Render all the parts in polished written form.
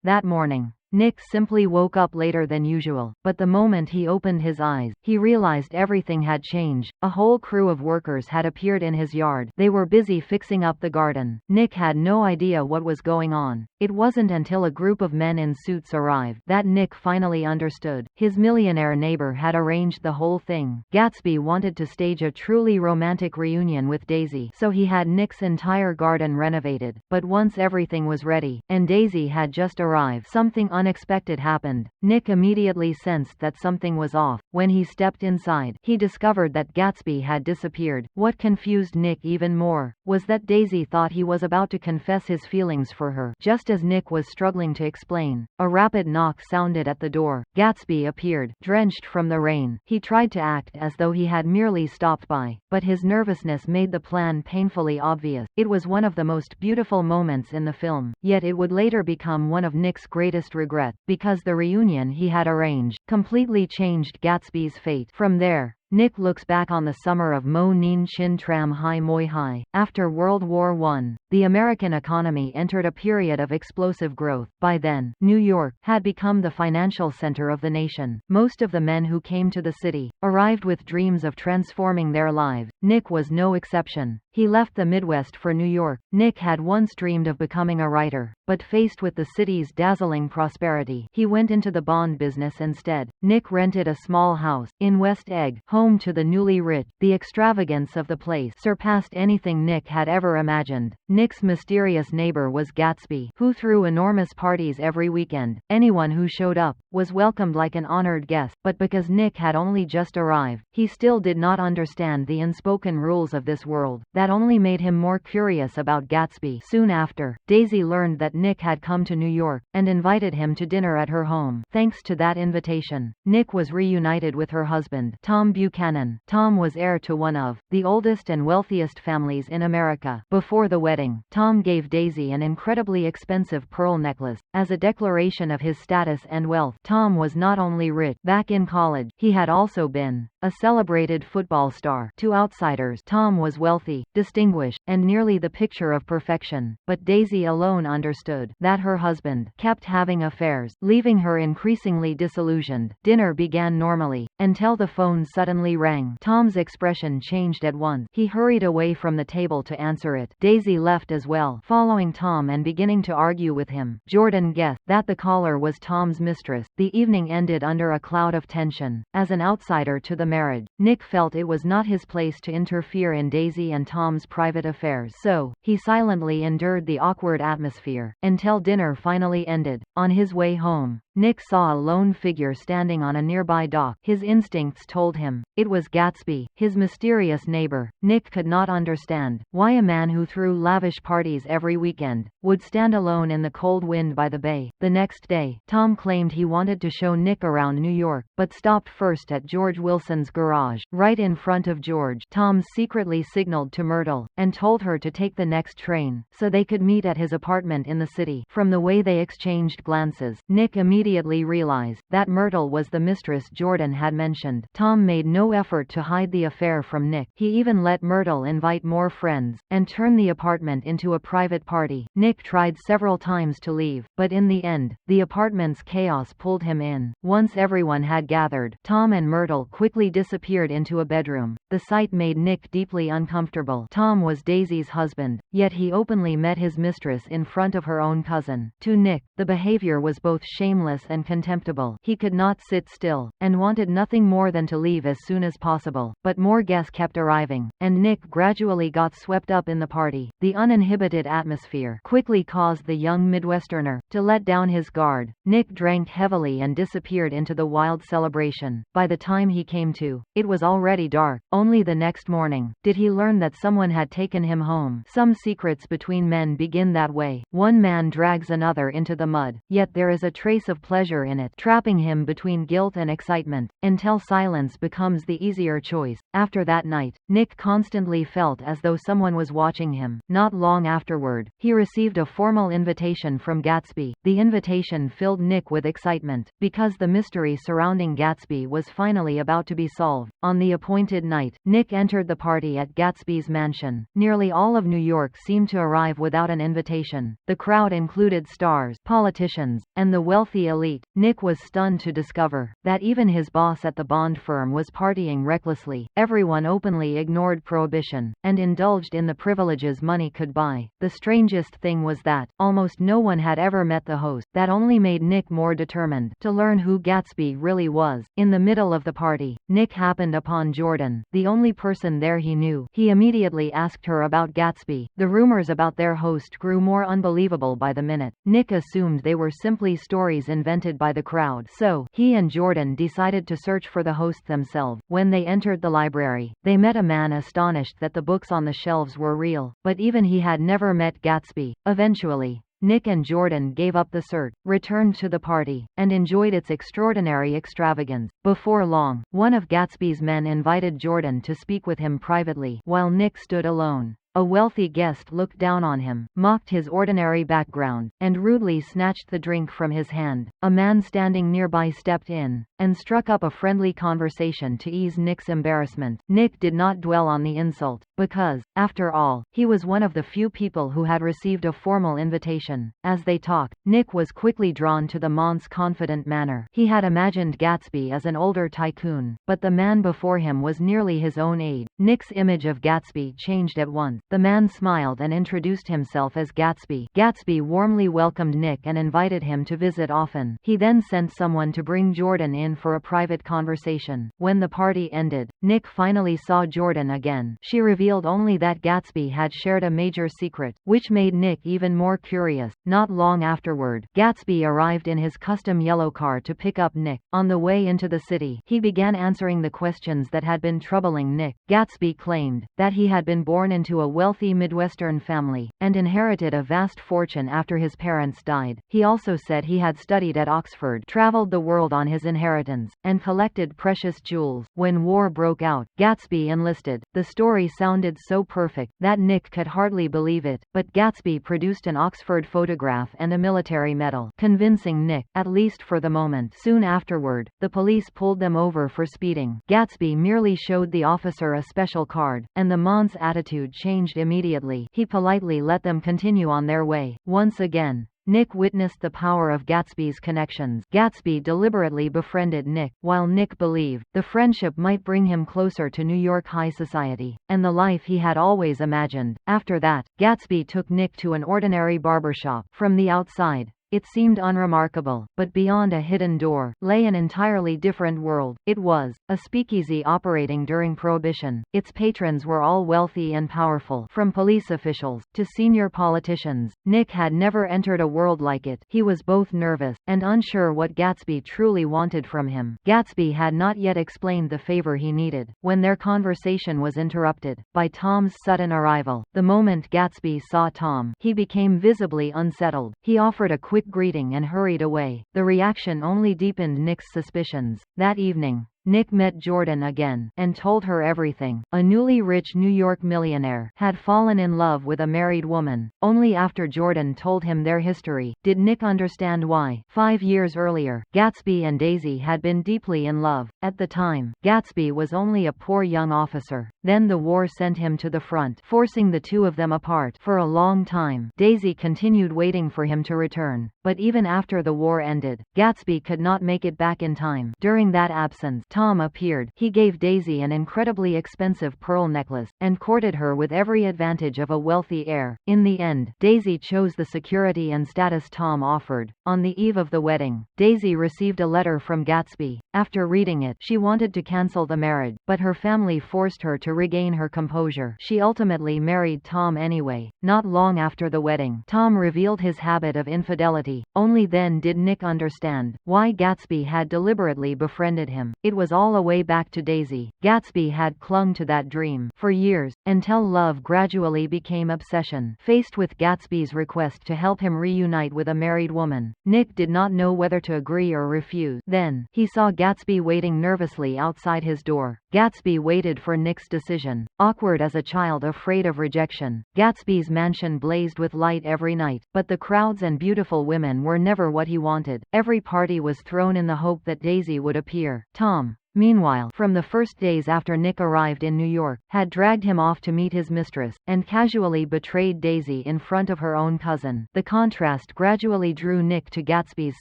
That morning, Nick simply woke up later than usual, but the moment he opened his eyes, he realized everything had changed. A whole crew of workers had appeared in his yard. They were busy fixing up the garden. Nick had no idea what was going on. It wasn't until a group of men in suits arrived that Nick finally understood. His millionaire neighbor had arranged the whole thing. Gatsby wanted to stage a truly romantic reunion with Daisy, so he had Nick's entire garden renovated. But once everything was ready, and Daisy had just arrived, something unexpected happened. Nick immediately sensed that something was off. When he stepped inside, he discovered that Gatsby had disappeared. What confused Nick even more was that Daisy thought he was about to confess his feelings for her. Just as Nick was struggling to explain, a rapid knock sounded at the door. Gatsby appeared, drenched from the rain. He tried to act as though he had merely stopped by, but his nervousness made the plan painfully obvious. It was one of the most beautiful moments in the film, yet it would later become one of Nick's greatest regrets, because the reunion he had arranged completely changed Gatsby's fate. From there, Nick looks back on the summer of Mo Nin Chin Tram Hai Moi Hai. After World War I, the American economy entered a period of explosive growth. By then, New York had become the financial center of the nation. Most of the men who came to the city arrived with dreams of transforming their lives. Nick was no exception. He left the Midwest for New York. Nick had once dreamed of becoming a writer, but faced with the city's dazzling prosperity, he went into the bond business instead. Nick rented a small house in West Egg, home to the newly rich. The extravagance of the place surpassed anything Nick had ever imagined. Nick's mysterious neighbor was Gatsby, who threw enormous parties every weekend. Anyone who showed up was welcomed like an honored guest, but because Nick had only just arrived, he still did not understand the unspoken rules of this world. That only made him more curious about Gatsby. Soon after, Daisy learned that Nick had come to New York, and invited him to dinner at her home. Thanks to that invitation, Nick was reunited with her husband, Tom Buchanan. Tom was heir to one of the oldest and wealthiest families in America. Before the wedding, Tom gave Daisy an incredibly expensive pearl necklace. As a declaration of his status and wealth, Tom was not only rich. Back in college, he had also been a celebrated football star. To outsiders, Tom was wealthy, distinguished, and nearly the picture of perfection. But Daisy alone understood that her husband kept having affairs, leaving her increasingly disillusioned. Dinner began normally, until the phone suddenly rang. Tom's expression changed at once. He hurried away from the table to answer it. Daisy left as well, following Tom and beginning to argue with him. Jordan guessed that the caller was Tom's mistress. The evening ended under a cloud of tension. As an outsider to the marriage, Nick felt it was not his place to interfere in Daisy and Tom's private affairs, so he silently endured the awkward atmosphere until dinner finally ended. On his way home, Nick saw a lone figure standing on a nearby dock. His instincts told him it was Gatsby, his mysterious neighbor. Nick could not understand why a man who threw lavish parties every weekend would stand alone in the cold wind by the bay. The next day, Tom claimed he wanted to show Nick around New York, but stopped first at George Wilson's garage. Right in front of George, Tom secretly signaled to Myrtle and told her to take the next train so they could meet at his apartment in the city. From the way they exchanged glances, Nick immediately realized that Myrtle was the mistress Jordan had mentioned. Tom made no effort to hide the affair from Nick. He even let Myrtle invite more friends and turn the apartment into a private party. Nick tried several times to leave, but in the end, the apartment's chaos pulled him in. Once everyone had gathered, Tom and Myrtle quickly disappeared into a bedroom. The sight made Nick deeply uncomfortable. Tom was Daisy's husband, yet he openly met his mistress in front of her own cousin. To Nick, the behavior was both shameless and contemptible. He could not sit still, and wanted nothing more than to leave as soon as possible. But more guests kept arriving, and Nick gradually got swept up in the party. The uninhibited atmosphere quickly caused the young Midwesterner to let down his guard. Nick drank heavily and disappeared into the wild celebration. By the time he came to, it was already dark. Only the next morning did he learn that someone had taken him home. Some secrets between men begin that way. One man drags another into the mud, yet there is a trace of pleasure in it, trapping him between guilt and excitement, until until silence becomes the easier choice. After that night, Nick constantly felt as though someone was watching him. Not long afterward, he received a formal invitation from Gatsby. The invitation filled Nick with excitement, because the mystery surrounding Gatsby was finally about to be solved. On the appointed night, Nick entered the party at Gatsby's mansion. Nearly all of New York seemed to arrive without an invitation. The crowd included stars, politicians, and the wealthy elite. Nick was stunned to discover that even his boss at the bond firm was partying recklessly. Everyone openly ignored prohibition and indulged in the privileges money could buy. The strangest thing was that almost no one had ever met the host. That only made Nick more determined to learn who Gatsby really was. In the middle of the party, Nick happened upon Jordan, the only person there he knew. He immediately asked her about Gatsby. The rumors about their host grew more unbelievable by the minute. Nick assumed they were simply stories invented by the crowd, so he and Jordan decided to search for the host themselves. When they entered the library, they met a man astonished that the books on the shelves were real, but even he had never met Gatsby. Eventually, Nick and Jordan gave up the search, returned to the party, and enjoyed its extraordinary extravagance. Before long, one of Gatsby's men invited Jordan to speak with him privately, while Nick stood alone. A wealthy guest looked down on him, mocked his ordinary background, and rudely snatched the drink from his hand. A man standing nearby stepped in and struck up a friendly conversation to ease Nick's embarrassment. Nick did not dwell on the insult, because, after all, he was one of the few people who had received a formal invitation. As they talked, Nick was quickly drawn to the man's confident manner. He had imagined Gatsby as an older tycoon, but the man before him was nearly his own age. Nick's image of Gatsby changed at once. The man smiled and introduced himself as Gatsby. Gatsby warmly welcomed Nick and invited him to visit often. He then sent someone to bring Jordan in for a private conversation. When the party ended, Nick finally saw Jordan again. She revealed only that Gatsby had shared a major secret, which made Nick even more curious. Not long afterward, Gatsby arrived in his custom yellow car to pick up Nick. On the way into the city, he began answering the questions that had been troubling Nick. Gatsby claimed that he had been born into a wealthy Midwestern family, and inherited a vast fortune after his parents died. He also said he had studied at Oxford, traveled the world on his inheritance, and collected precious jewels. When war broke out, Gatsby enlisted. The story sounded so perfect that Nick could hardly believe it, but Gatsby produced an Oxford photograph and a military medal, convincing Nick, at least for the moment. Soon afterward, the police pulled them over for speeding. Gatsby merely showed the officer a special card, and the man's attitude changed immediately. He politely let them continue on their way. Once again, Nick witnessed the power of Gatsby's connections. Gatsby deliberately befriended Nick, while Nick believed the friendship might bring him closer to New York high society, and the life he had always imagined. After that, Gatsby took Nick to an ordinary barbershop. From the outside, it seemed unremarkable, but beyond a hidden door lay an entirely different world. It was a speakeasy operating during Prohibition. Its patrons were all wealthy and powerful, from police officials to senior politicians. Nick had never entered a world like it. He was both nervous and unsure what Gatsby truly wanted from him. Gatsby had not yet explained the favor he needed, when their conversation was interrupted by Tom's sudden arrival. The moment Gatsby saw Tom, he became visibly unsettled. He offered a quick greeting and hurried away. The reaction only deepened Nick's suspicions. That evening, Nick met Jordan again, and told her everything. A newly rich New York millionaire had fallen in love with a married woman. Only after Jordan told him their history did Nick understand why. 5 years earlier, Gatsby and Daisy had been deeply in love. At the time, Gatsby was only a poor young officer. Then the war sent him to the front, forcing the two of them apart. For a long time, Daisy continued waiting for him to return. But even after the war ended, Gatsby could not make it back in time. During that absence, Tom appeared. He gave Daisy an incredibly expensive pearl necklace, and courted her with every advantage of a wealthy heir. In the end, Daisy chose the security and status Tom offered. On the eve of the wedding, Daisy received a letter from Gatsby. After reading it, she wanted to cancel the marriage, but her family forced her to regain her composure. She ultimately married Tom anyway. Not long after the wedding, Tom revealed his habit of infidelity. Only then did Nick understand why Gatsby had deliberately befriended him. It was was all a way back to Daisy. Gatsby had clung to that dream for years, until love gradually became obsession. Faced with Gatsby's request to help him reunite with a married woman, Nick did not know whether to agree or refuse. Then, he saw Gatsby waiting nervously outside his door. Gatsby waited for Nick's decision. Awkward as a child afraid of rejection, Gatsby's mansion blazed with light every night, but the crowds and beautiful women were never what he wanted. Every party was thrown in the hope that Daisy would appear. Tom, meanwhile, from the first days after Nick arrived in New York, had dragged him off to meet his mistress, and casually betrayed Daisy in front of her own cousin. The contrast gradually drew Nick to Gatsby's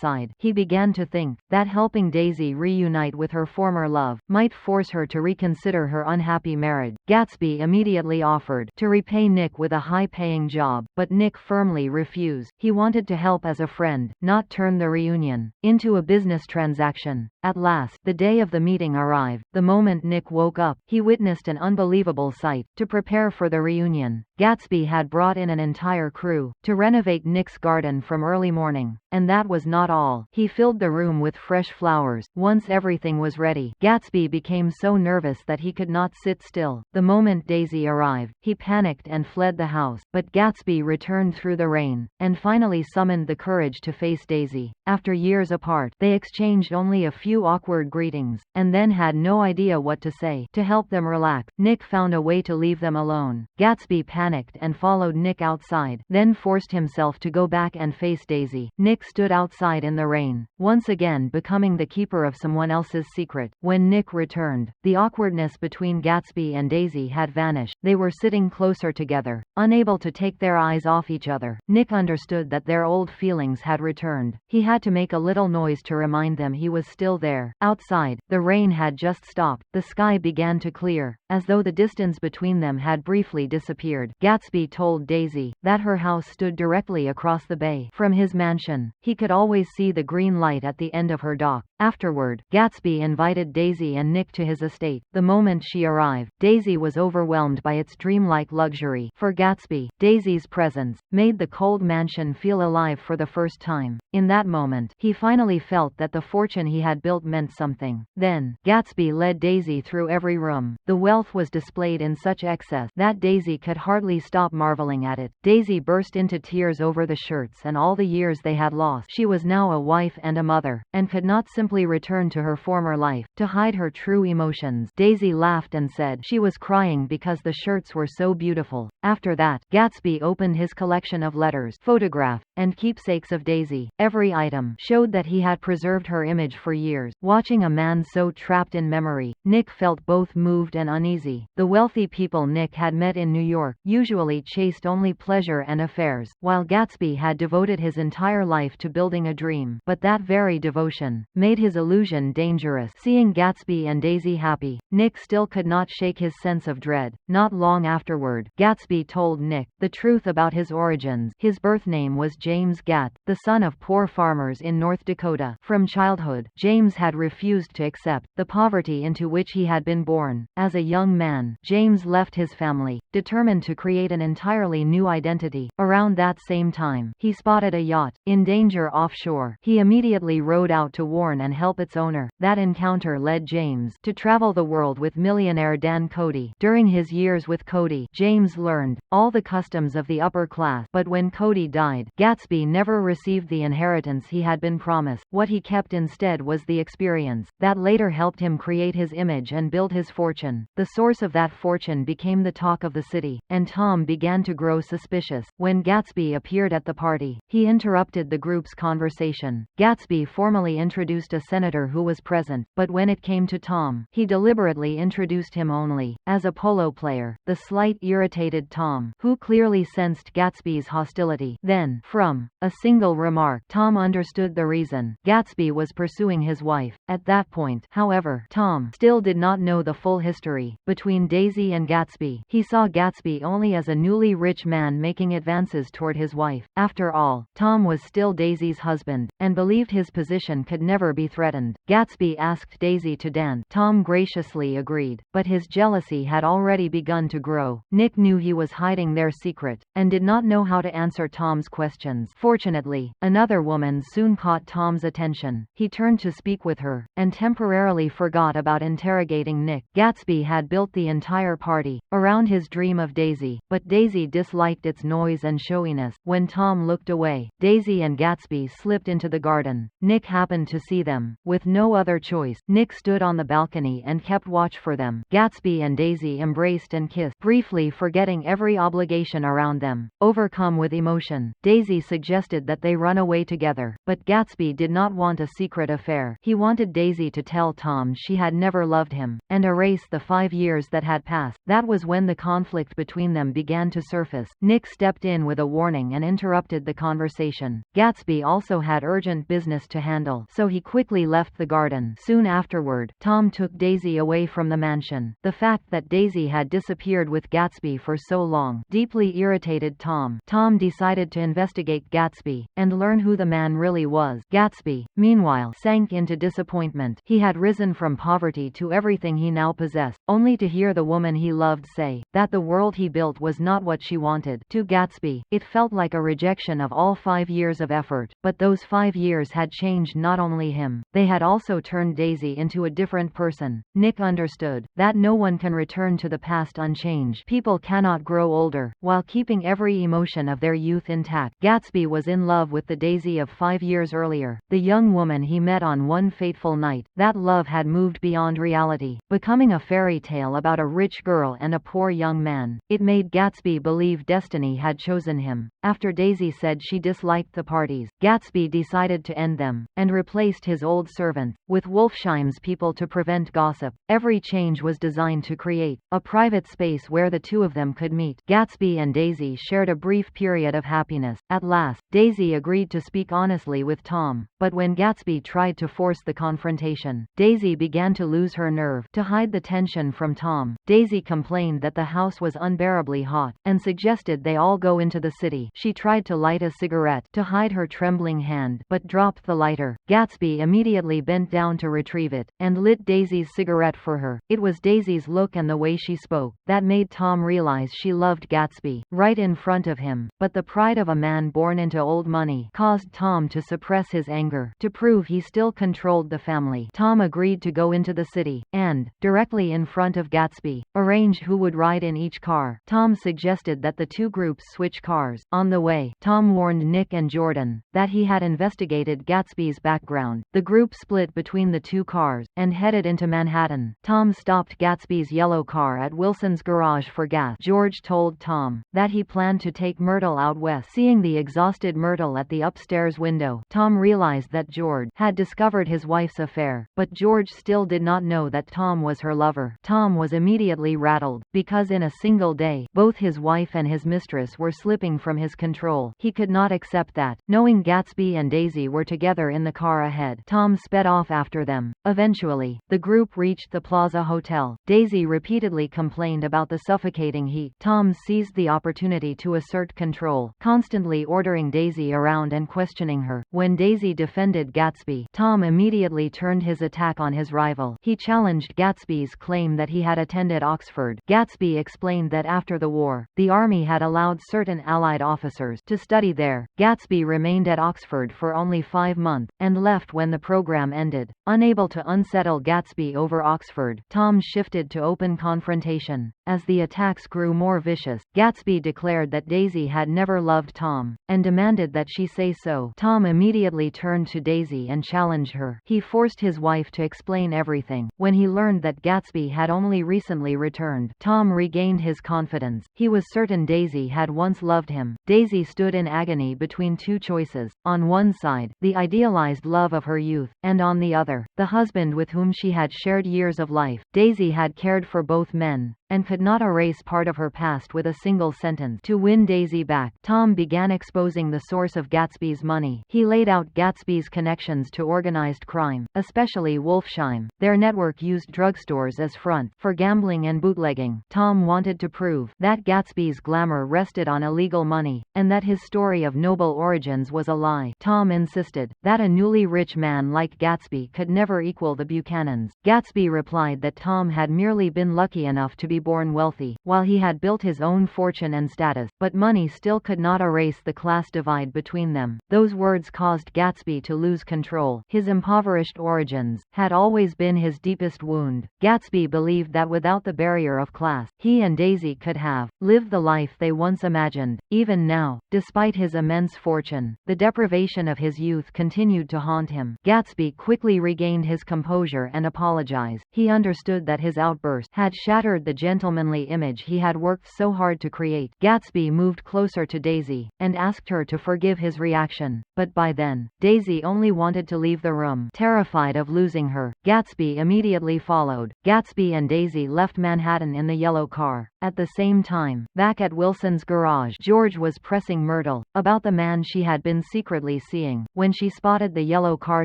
side. He began to think that helping Daisy reunite with her former love might force her to reconsider her unhappy marriage. Gatsby immediately offered to repay Nick with a high-paying job, but Nick firmly refused. He wanted to help as a friend, not turn the reunion into a business transaction. At last, the day of the meeting arrived. The moment Nick woke up, he witnessed an unbelievable sight. To prepare for the reunion, Gatsby had brought in an entire crew to renovate Nick's garden from early morning. And that was not all. He filled the room with fresh flowers. Once everything was ready, Gatsby became so nervous that he could not sit still. The moment Daisy arrived, he panicked and fled the house. But Gatsby returned through the rain, and finally summoned the courage to face Daisy. After years apart, they exchanged only a few awkward greetings, and then had no idea what to say. To help them relax, Nick found a way to leave them alone. Gatsby panicked and followed Nick outside, then forced himself to go back and face Daisy. Nick stood outside in the rain, once again becoming the keeper of someone else's secret. When Nick returned, the awkwardness between Gatsby and Daisy had vanished. They were sitting closer together, unable to take their eyes off each other. Nick understood that their old feelings had returned. He had to make a little noise to remind them he was still there. Outside, the rain had just stopped. The sky began to clear, as though the distance between them had briefly disappeared. Gatsby told Daisy that her house stood directly across the bay. From his mansion, he could always see the green light at the end of her dock. Afterward, Gatsby invited Daisy and Nick to his estate. The moment she arrived, Daisy was overwhelmed by its dreamlike luxury. For Gatsby, Daisy's presence made the cold mansion feel alive for the first time. In that moment, he finally felt that the fortune he had built meant something. Then, Gatsby led Daisy through every room. The wealth was displayed in such excess that Daisy could hardly stop marveling at it. Daisy burst into tears over the shirts and all the years they had lost. She was now a wife and a mother, and could not simply return to her former life to hide her true emotions. Daisy laughed and said she was crying because the shirts were so beautiful. After that, Gatsby opened his collection of letters, photographs, and keepsakes of Daisy. Every item showed that he had preserved her image for years. Watching a man so trapped in memory, Nick felt both moved and uneasy. The wealthy people Nick had met in New York usually chased only pleasure and affairs, while Gatsby had devoted his entire life to building a dream. But that very devotion made his illusion dangerous. Seeing Gatsby and Daisy happy, Nick still could not shake his sense of dread. Not long afterward, Gatsby told Nick the truth about his origins. His birth name was James Gatt, the son of poor farmers in North Dakota. From childhood, James had refused to accept the poverty into which he had been born. As a young man, James left his family, determined to create an entirely new identity. Around that same time, he spotted a yacht in danger offshore. He immediately rowed out to warn and help its owner. That encounter led James to travel the world with millionaire Dan Cody. During his years with Cody, James learned all the customs of the upper class. But when Cody died, Gatsby never received the inheritance he had been promised. What he kept instead was the experience that later helped him create his image and build his fortune. The source of that fortune became the talk of the city, and Tom began to grow suspicious. When Gatsby appeared at the party, he interrupted the group's conversation. Gatsby formally introduced a senator who was present, but when it came to Tom, he deliberately introduced him only as a polo player. The slight irritated Tom, who clearly sensed Gatsby's hostility. Then, from a single remark, Tom understood the reason. Gatsby was pursuing his wife. At that point, however, Tom still still did not know the full history between Daisy and Gatsby. He saw Gatsby only as a newly rich man making advances toward his wife. After all, Tom was still Daisy's husband, and believed his position could never be threatened. Gatsby asked Daisy to dance. Tom graciously agreed, but his jealousy had already begun to grow. Nick knew he was hiding their secret, and did not know how to answer Tom's questions. Fortunately, another woman soon caught Tom's attention. He turned to speak with her, and temporarily forgot about interrogating Nick. Gatsby had built the entire party around his dream of Daisy, but Daisy disliked its noise and showiness. When Tom looked away, Daisy and Gatsby slipped into the garden. Nick happened to see them. With no other choice, Nick stood on the balcony and kept watch for them. Gatsby and Daisy embraced and kissed, briefly forgetting every obligation around them. Overcome with emotion, Daisy suggested that they run away together, but Gatsby did not want a secret affair. He wanted Daisy to tell Tom she had never loved him, and erase the 5 years that had passed. That was when the conflict between them began to surface. Nick stepped in with a warning and interrupted the conversation. Gatsby also had urgent business to handle, so he quickly left the garden. Soon afterward, Tom took Daisy away from the mansion. The fact that Daisy had disappeared with Gatsby for so long deeply irritated Tom. Tom decided to investigate Gatsby and learn who the man really was. Gatsby, meanwhile, sank into disappointment. He had risen from poverty to everything he now possessed, only to hear the woman he loved say that the world he built was not what she wanted. To Gatsby, it felt like a rejection of all 5 years of effort, but those 5 years had changed not only him, they had also turned Daisy into a different person. Nick understood that no one can return to the past unchanged. People cannot grow older while keeping every emotion of their youth intact. Gatsby was in love with the Daisy of 5 years earlier, the young woman he met on one fateful night. That love had moved beyond reality, becoming a fairy tale about a rich girl and a poor young man. It made Gatsby believe destiny had chosen him. After Daisy said she disliked the parties, Gatsby decided to end them, and replaced his old servants with Wolfsheim's people to prevent gossip. Every change was designed to create a private space where the two of them could meet. Gatsby and Daisy shared a brief period of happiness. At last, Daisy agreed to speak honestly with Tom, but when Gatsby tried to force the confrontation, Daisy began to lose her nerve. To hide the tension from Tom, Daisy complained that the house was unbearably hot, and suggested they all go into the city. She tried to light a cigarette to hide her trembling hand, but dropped the lighter. Gatsby immediately bent down to retrieve it, and lit Daisy's cigarette for her. It was Daisy's look and the way she spoke that made Tom realize she loved Gatsby right in front of him, but the pride of a man born into old money caused Tom to suppress his anger. To prove he still controlled the family, Tom agreed to go into the city, and, directly in front of Gatsby, arrange who would ride in each car. Tom suggested that the two groups switch cars. On the way, Tom warned Nick and Jordan that he had investigated Gatsby's background. The group split between the two cars, and headed into Manhattan. Tom stopped Gatsby's yellow car at Wilson's garage for gas. George told Tom that he planned to take Myrtle out west. Seeing the exhausted Myrtle at the upstairs window, Tom realized that George had discovered his wife's affair, but George still did not know that Tom was her lover. Tom was immediately rattled, because in a single day, both his wife and his mistress were slipping from his control. He could not accept that. Knowing Gatsby and Daisy were together in the car ahead, Tom sped off after them. Eventually, the group reached the Plaza Hotel. Daisy repeatedly complained about the suffocating heat. Tom seized the opportunity to assert control, constantly ordering Daisy around and questioning her. When Daisy defended Gatsby, Tom immediately turned his attack on his rival. He challenged Gatsby's claim that he had attended Oxford. Gatsby explained that after the war, the army had allowed certain Allied officers to study there. Gatsby remained at Oxford for only 5 months, and left when the program ended. Unable to unsettle Gatsby over Oxford, Tom shifted to open confrontation. As the attacks grew more vicious, Gatsby declared that Daisy had never loved Tom, and demanded that she say so. Tom immediately turned to Daisy and challenged her. He forced his wife to explain everything. When he learned that Gatsby had only recently returned, Tom regained his confidence. He was certain Daisy had once loved him. Daisy stood in agony between two choices. On one side, the idealized love of her youth, and on the other, the husband with whom she had shared years of life. Daisy had cared for both men, and could not erase part of her past with a single sentence. To win Daisy back, Tom began exposing the source of Gatsby's money. He laid out Gatsby's connections to organized crime, especially Wolfsheim. Their network network used drugstores as front for gambling and bootlegging. Tom wanted to prove that Gatsby's glamour rested on illegal money, and that his story of noble origins was a lie. Tom insisted that a newly rich man like Gatsby could never equal the Buchanans. Gatsby replied that Tom had merely been lucky enough to be born wealthy, while he had built his own fortune and status, but money still could not erase the class divide between them. Those words caused Gatsby to lose control. His impoverished origins had always been his deepest wound. Gatsby believed that without the barrier of class, he and Daisy could have lived the life they once imagined. Even now, despite his immense fortune, the deprivation of his youth continued to haunt him. Gatsby quickly regained his composure and apologized. He understood that his outburst had shattered the gentlemanly image he had worked so hard to create. Gatsby moved closer to Daisy and asked her to forgive his reaction, but by then, Daisy only wanted to leave the room. Terrified of losing her, Gatsby immediately followed. Gatsby and Daisy left Manhattan in the yellow car. At the same time, back at Wilson's garage, George was pressing Myrtle about the man she had been secretly seeing. When she spotted the yellow car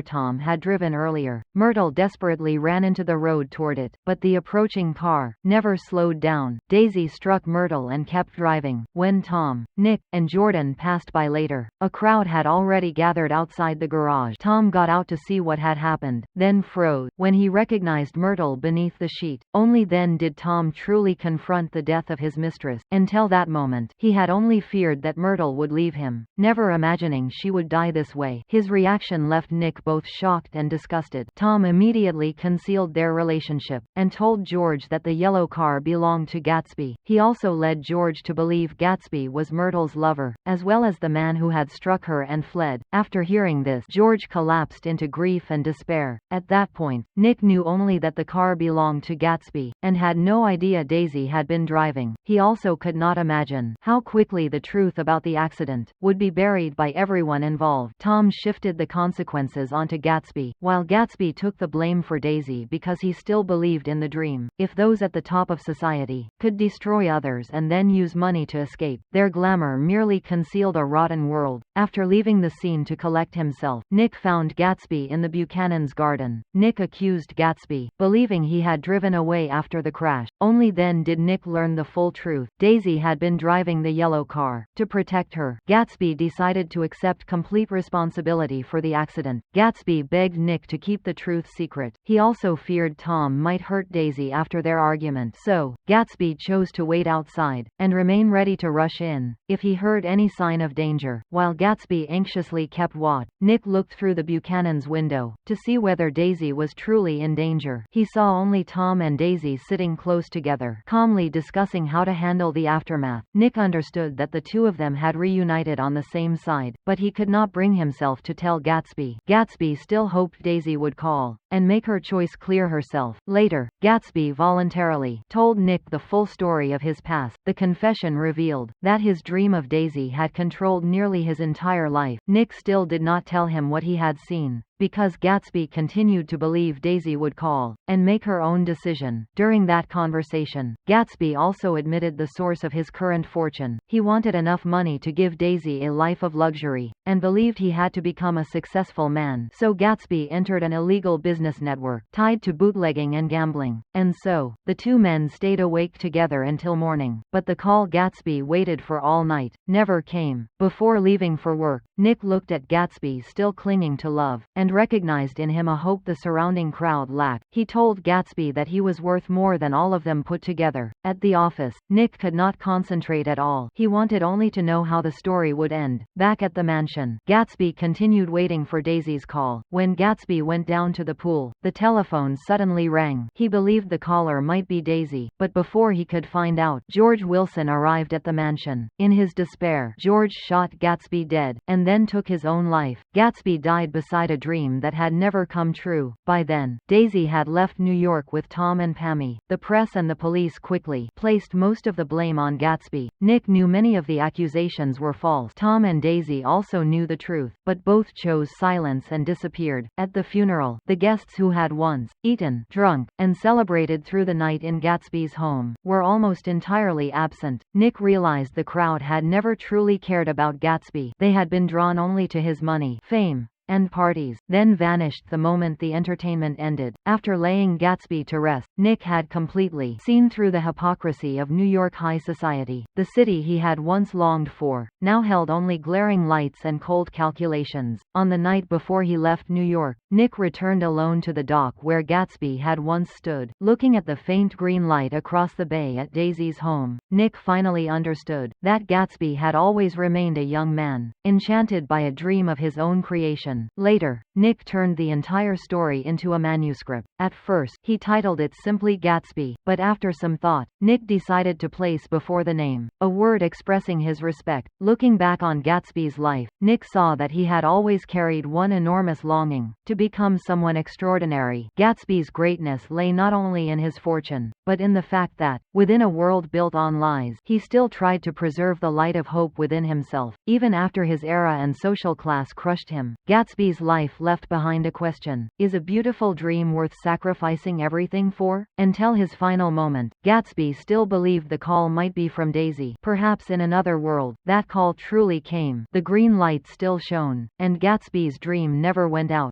Tom had driven earlier, Myrtle desperately ran into the road toward it, but the approaching car never slowed down. Daisy struck Myrtle and kept driving. When Tom, Nick, and Jordan passed by later, a crowd had already gathered outside the garage. Tom got out to see what had happened, then froze when he recognized Myrtle beneath the sheet. Only then did Tom truly confront the death of his mistress. Until that moment, he had only feared that Myrtle would leave him, never imagining she would die this way. His reaction left Nick both shocked and disgusted. Tom immediately concealed their relationship, and told George that the yellow car belonged to Gatsby. He also led George to believe Gatsby was Myrtle's lover, as well as the man who had struck her and fled. After hearing this, George collapsed into grief and despair. At that point, Nick knew only that the car belonged to Gatsby, and had no idea Daisy had been driving. He also could not imagine how quickly the truth about the accident would be buried by everyone involved. Tom shifted the consequences onto Gatsby, while Gatsby took the blame for Daisy because he still believed in the dream. If those at the top of society could destroy others and then use money to escape, their glamour merely concealed a rotten world. After leaving the scene to collect himself, Nick found Gatsby in the Buchanan's garden. Nick accused Gatsby, believing he had driven away after the crash. Only then did Nick learn the full truth. Daisy had been driving the yellow car. To protect her, Gatsby decided to accept complete responsibility for the accident. Gatsby begged Nick to keep the truth secret. He also feared Tom might hurt Daisy after their argument. So, Gatsby chose to wait outside and remain ready to rush in if he heard any sign of danger. While Gatsby anxiously kept watch, Nick looked through the Buchanan's window to see whether Daisy was truly in danger. He saw only Tom and Daisy sitting close together, calmly discussing how to handle the aftermath. Nick understood that the two of them had reunited on the same side, but he could not bring himself to tell Gatsby. Gatsby still hoped Daisy would call and make her choice clear herself. Later, Gatsby voluntarily told Nick the full story of his past. The confession revealed that his dream of Daisy had controlled nearly his entire life. Nick still did not tell him what he had seen, because Gatsby continued to believe Daisy would call and make her own decision. During that conversation, Gatsby also admitted the source of his current fortune. He wanted enough money to give Daisy a life of luxury, and believed he had to become a successful man. So Gatsby entered an illegal business network tied to bootlegging and gambling. And so, the two men stayed awake together until morning. But the call Gatsby waited for all night never came. Before leaving for work, Nick looked at Gatsby still clinging to love, and recognized in him a hope the surrounding crowd lacked. He told Gatsby that he was worth more than all of them put together. At the office, Nick could not concentrate at all. He wanted only to know how the story would end. Back at the mansion, Gatsby continued waiting for Daisy's call. When Gatsby went down to the pool, the telephone suddenly rang. He believed the caller might be Daisy, but before he could find out, George Wilson arrived at the mansion. In his despair, George shot Gatsby dead, and then took his own life. Gatsby died beside a dream that had never come true. By then, Daisy had left New York with Tom and Pammy. The press and the police quickly placed most of the blame on Gatsby. Nick knew many of the accusations were false. Tom and Daisy also knew the truth, but both chose silence and disappeared. At the funeral, the guests who had once eaten, drunk, and celebrated through the night in Gatsby's home were almost entirely absent. Nick realized the crowd had never truly cared about Gatsby. They had been drawn only to his money, fame, and parties, then vanished the moment the entertainment ended. After laying Gatsby to rest, Nick had completely seen through the hypocrisy of New York high society. The city he had once longed for now held only glaring lights and cold calculations. On the night before he left New York, Nick returned alone to the dock where Gatsby had once stood. Looking at the faint green light across the bay at Daisy's home, Nick finally understood that Gatsby had always remained a young man, enchanted by a dream of his own creation. Later, Nick turned the entire story into a manuscript. At first, he titled it simply Gatsby, but after some thought, Nick decided to place before the name a word expressing his respect. Looking back on Gatsby's life, Nick saw that he had always carried one enormous longing: to become someone extraordinary. Gatsby's greatness lay not only in his fortune, but in the fact that, within a world built on lies, he still tried to preserve the light of hope within himself, even after his era and social class crushed him. Gatsby's life left behind a question: is a beautiful dream worth sacrificing everything for? Until his final moment, Gatsby still believed the call might be from Daisy. Perhaps in another world, that call truly came. The green light still shone, and Gatsby's dream never went out.